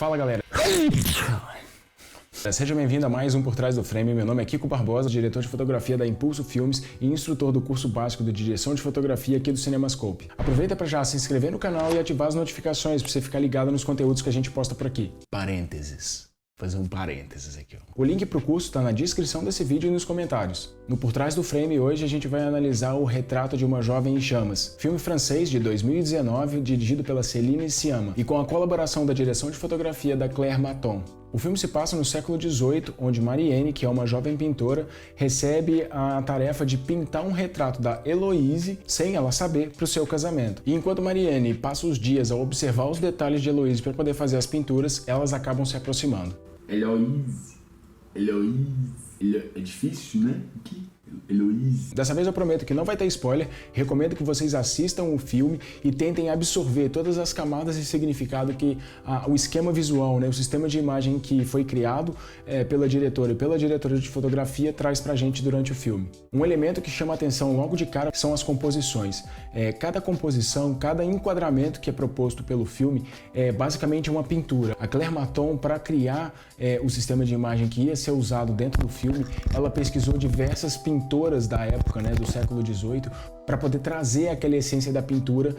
Fala, galera. Seja bem-vindo a mais um Por Trás do Frame. Meu nome é Kiko Barbosa, diretor de fotografia da Impulso Filmes e instrutor do curso básico de direção de fotografia aqui do CinemaScope. Aproveita para já se inscrever no canal e ativar as notificações para você ficar ligado nos conteúdos que a gente posta por aqui. Parênteses. Fazer um parênteses aqui, ó. O link para o curso está na descrição desse vídeo e nos comentários. No Por Trás do Frame, hoje a gente vai analisar O Retrato de uma Jovem em Chamas, filme francês de 2019, dirigido pela Céline Sciamma e com a colaboração da direção de fotografia da Claire Maton. O filme se passa no século XVIII, onde Marianne, que é uma jovem pintora, recebe a tarefa de pintar um retrato da Héloïse, sem ela saber, para o seu casamento. E enquanto Marianne passa os dias a observar os detalhes de Héloïse para poder fazer as pinturas, elas acabam se aproximando. Héloïse. É difícil, né? Héloïse. Dessa vez eu prometo que não vai ter spoiler, recomendo que vocês assistam o filme e tentem absorver todas as camadas de significado que o esquema visual, né, o sistema de imagem que foi criado pela diretora e pela diretora de fotografia traz pra gente durante o filme. Um elemento que chama a atenção logo de cara são as composições. Cada composição, cada enquadramento que é proposto pelo filme é basicamente uma pintura. A Claire Maton, para criar o sistema de imagem que ia ser usado dentro do filme, ela pesquisou diversas pinturas da época, né, do século XVIII, para poder trazer aquela essência da pintura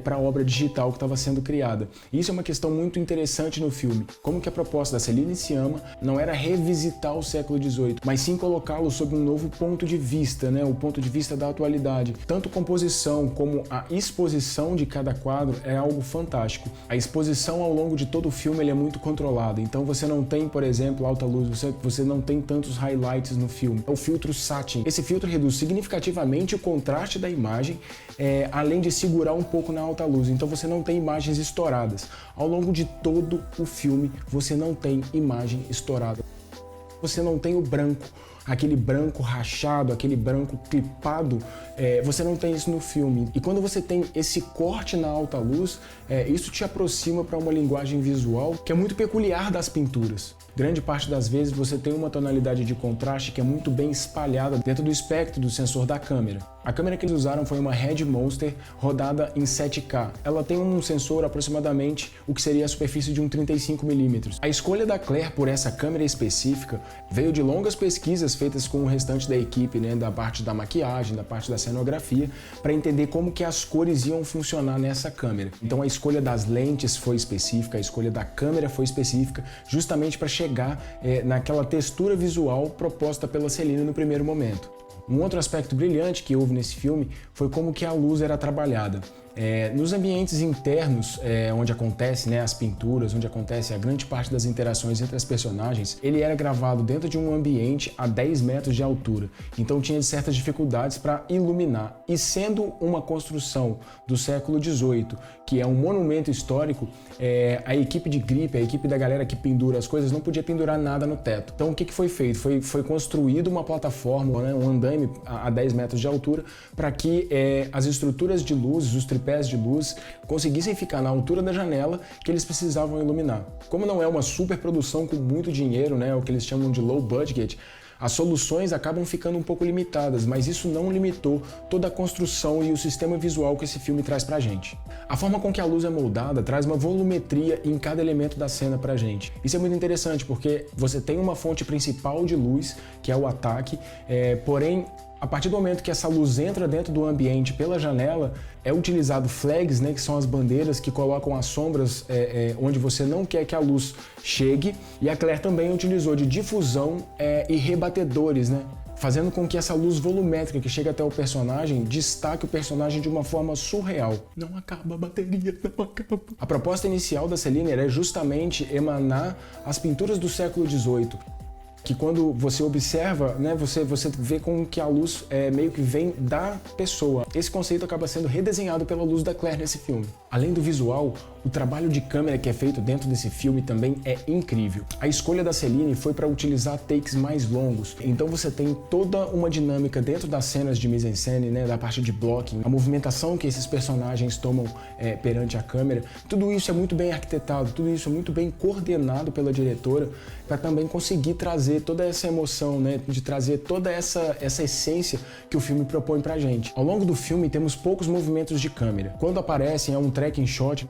para a obra digital que estava sendo criada. E isso é uma questão muito interessante no filme. Como que a proposta da Céline Sciamma não era revisitar o século XVIII, mas sim colocá-lo sob um novo ponto de vista, né, o ponto de vista da atualidade. Tanto composição como a exposição de cada quadro é algo fantástico. A exposição ao longo de todo o filme ele é muito controlada, então você não tem, por exemplo, alta luz, você não tem tantos highlights no filme. É o filtro satin. Esse filtro reduz significativamente o contraste da imagem, além de segurar um pouco na alta luz, então você não tem imagens estouradas. Ao longo de todo o filme, você não tem imagem estourada. Você não tem o branco, aquele branco rachado, aquele branco clipado, você não tem isso no filme. E quando você tem esse corte na alta luz, isso te aproxima para uma linguagem visual que é muito peculiar das pinturas. Grande parte das vezes você tem uma tonalidade de contraste que é muito bem espalhada dentro do espectro do sensor da câmera. A câmera que eles usaram foi uma Red Monster rodada em 7K. Ela tem um sensor aproximadamente o que seria a superfície de um 35mm. A escolha da Claire por essa câmera específica veio de longas pesquisas feitas com o restante da equipe, né, da parte da maquiagem, da parte da cenografia, para entender como que as cores iam funcionar nessa câmera. Então a escolha das lentes foi específica, a escolha da câmera foi específica, justamente para chegar naquela textura visual proposta pela Céline no primeiro momento. Um outro aspecto brilhante que houve nesse filme foi como que a luz era trabalhada. Nos ambientes internos, onde acontece, né, as pinturas, onde acontece a grande parte das interações entre as personagens, ele era gravado dentro de um ambiente a 10 metros de altura, então tinha certas dificuldades para iluminar. E sendo uma construção do século XVIII, que é um monumento histórico, a equipe de gripe, a equipe da galera que pendura as coisas, não podia pendurar nada no teto. Então o que foi feito? Foi construído uma plataforma, né, um andaime a 10 metros de altura, para que as estruturas de luz, os tripés de luz, conseguissem ficar na altura da janela que eles precisavam iluminar. Como não é uma super produção com muito dinheiro, né, o que eles chamam de low budget, as soluções acabam ficando um pouco limitadas, mas isso não limitou toda a construção e o sistema visual que esse filme traz pra gente. A forma com que a luz é moldada traz uma volumetria em cada elemento da cena pra gente. Isso é muito interessante porque você tem uma fonte principal de luz, que é o ataque, porém, a partir do momento que essa luz entra dentro do ambiente pela janela, é utilizado flags, né, que são as bandeiras que colocam as sombras onde você não quer que a luz chegue, e a Claire também utilizou de difusão e rebatedores, né, fazendo com que essa luz volumétrica que chega até o personagem destaque o personagem de uma forma surreal. Não acaba a bateria, não acaba. A proposta inicial da Céline era justamente emanar as pinturas do século XVIII, que quando você observa, né, você vê como que a luz meio que vem da pessoa. Esse conceito acaba sendo redesenhado pela luz da Claire nesse filme. Além do visual, o trabalho de câmera que é feito dentro desse filme também é incrível. A escolha da Céline foi para utilizar takes mais longos, então você tem toda uma dinâmica dentro das cenas de mise-en-scène, né, da parte de blocking, a movimentação que esses personagens tomam perante a câmera. Tudo isso é muito bem arquitetado, tudo isso é muito bem coordenado pela diretora para também conseguir trazer toda essa emoção, né, de trazer toda essa essência que o filme propõe pra gente. Ao longo do filme temos poucos movimentos de câmera. Quando aparecem é um tracking shot,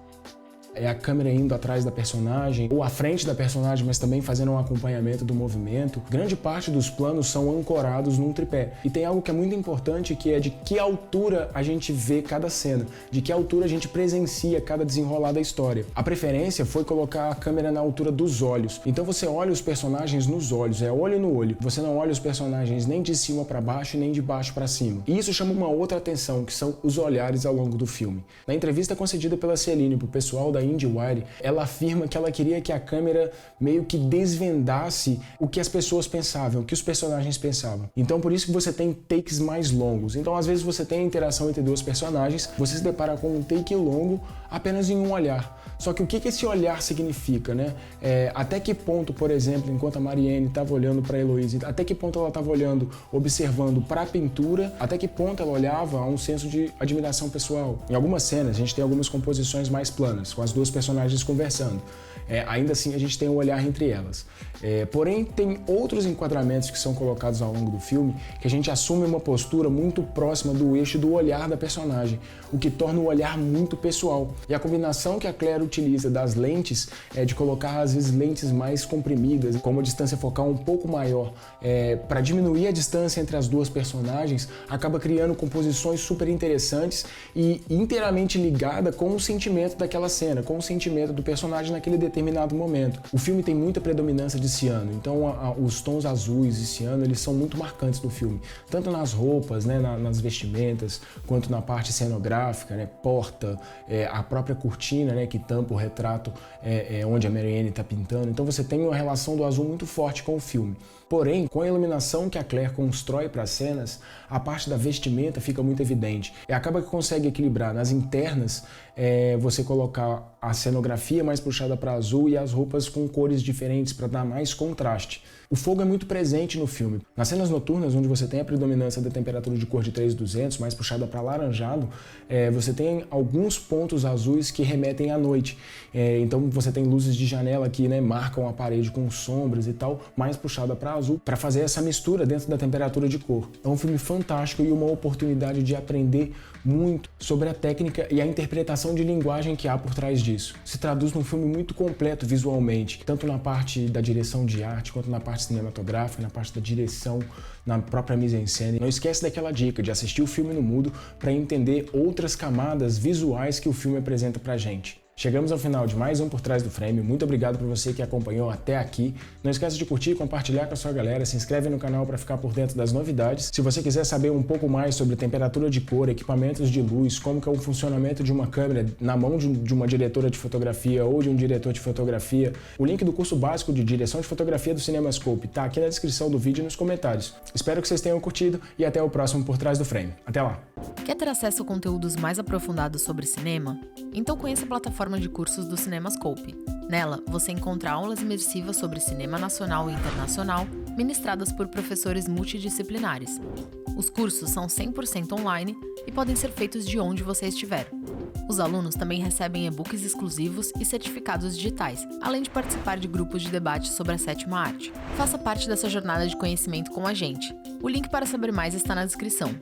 é a câmera indo atrás da personagem, ou à frente da personagem, mas também fazendo um acompanhamento do movimento. Grande parte dos planos são ancorados num tripé. E tem algo que é muito importante, que é de que altura a gente vê cada cena, de que altura a gente presencia cada desenrolar da história. A preferência foi colocar a câmera na altura dos olhos. Então você olha os personagens nos olhos, é olho no olho. Você não olha os personagens nem de cima para baixo, nem de baixo para cima. E isso chama uma outra atenção, que são os olhares ao longo do filme. Na entrevista concedida pela Celine pro pessoal da IndieWire, ela afirma que ela queria que a câmera meio que desvendasse o que as pessoas pensavam, o que os personagens pensavam. Então por isso que você tem takes mais longos. Então às vezes você tem a interação entre duas personagens, você se depara com um take longo apenas em um olhar. Só que o que esse olhar significa, né? Até que ponto, por exemplo, enquanto a Marianne estava olhando para a Heloise, até que ponto ela estava olhando, observando para a pintura, até que ponto ela olhava a um senso de admiração pessoal. Em algumas cenas, a gente tem algumas composições mais planas, com as duas personagens conversando. Ainda assim, a gente tem um olhar entre elas. Porém, tem outros enquadramentos que são colocados ao longo do filme que a gente assume uma postura muito próxima do eixo do olhar da personagem, o que torna o olhar muito pessoal. E a combinação que a Claire utiliza das lentes é de colocar, às vezes, lentes mais comprimidas, com uma distância focal um pouco maior, para diminuir a distância entre as duas personagens, acaba criando composições super interessantes e inteiramente ligada com o sentimento daquela cena, com o sentimento do personagem naquele determinado momento. O filme tem muita predominância de ciano, então os tons azuis e ciano, eles são muito marcantes no filme, tanto nas roupas, né, nas vestimentas, quanto na parte cenográfica, né, porta, a própria cortina, né, que tampa o retrato onde a Marianne está pintando. Então você tem uma relação do azul muito forte com o filme. Porém, com a iluminação que a Claire constrói para as cenas, a parte da vestimenta fica muito evidente. E acaba que consegue equilibrar nas internas, você colocar a cenografia mais puxada para azul e as roupas com cores diferentes para dar mais contraste. O fogo é muito presente no filme. Nas cenas noturnas, onde você tem a predominância da temperatura de cor de 3200, mais puxada para alaranjado, você tem alguns pontos azuis que remetem à noite. Então você tem luzes de janela que, né, marcam a parede com sombras e tal, mais puxada para azul, para fazer essa mistura dentro da temperatura de cor. É um filme fantástico e uma oportunidade de aprender muito sobre a técnica e a interpretação de linguagem que há por trás disso. Se traduz num filme muito completo visualmente, tanto na parte da direção de arte, quanto na parte cinematográfica, na parte da direção, na própria mise-en-scène. Não esquece daquela dica de assistir o filme no mudo para entender outras camadas visuais que o filme apresenta pra gente. Chegamos ao final de mais um Por Trás do Frame. Muito obrigado por você que acompanhou até aqui. Não esqueça de curtir, compartilhar com a sua galera, se inscreve no canal para ficar por dentro das novidades. Se você quiser saber um pouco mais sobre temperatura de cor, equipamentos de luz, como que é o funcionamento de uma câmera na mão de uma diretora de fotografia ou de um diretor de fotografia, o link do curso básico de direção de fotografia do CinemaScope está aqui na descrição do vídeo e nos comentários. Espero que vocês tenham curtido e até o próximo Por Trás do Frame. Até lá! Quer ter acesso a conteúdos mais aprofundados sobre cinema? Então conheça a plataforma de cursos do CinemaScope. Nela, você encontra aulas imersivas sobre cinema nacional e internacional, ministradas por professores multidisciplinares. Os cursos são 100% online e podem ser feitos de onde você estiver. Os alunos também recebem e-books exclusivos e certificados digitais, além de participar de grupos de debate sobre a sétima arte. Faça parte dessa jornada de conhecimento com a gente. O link para saber mais está na descrição.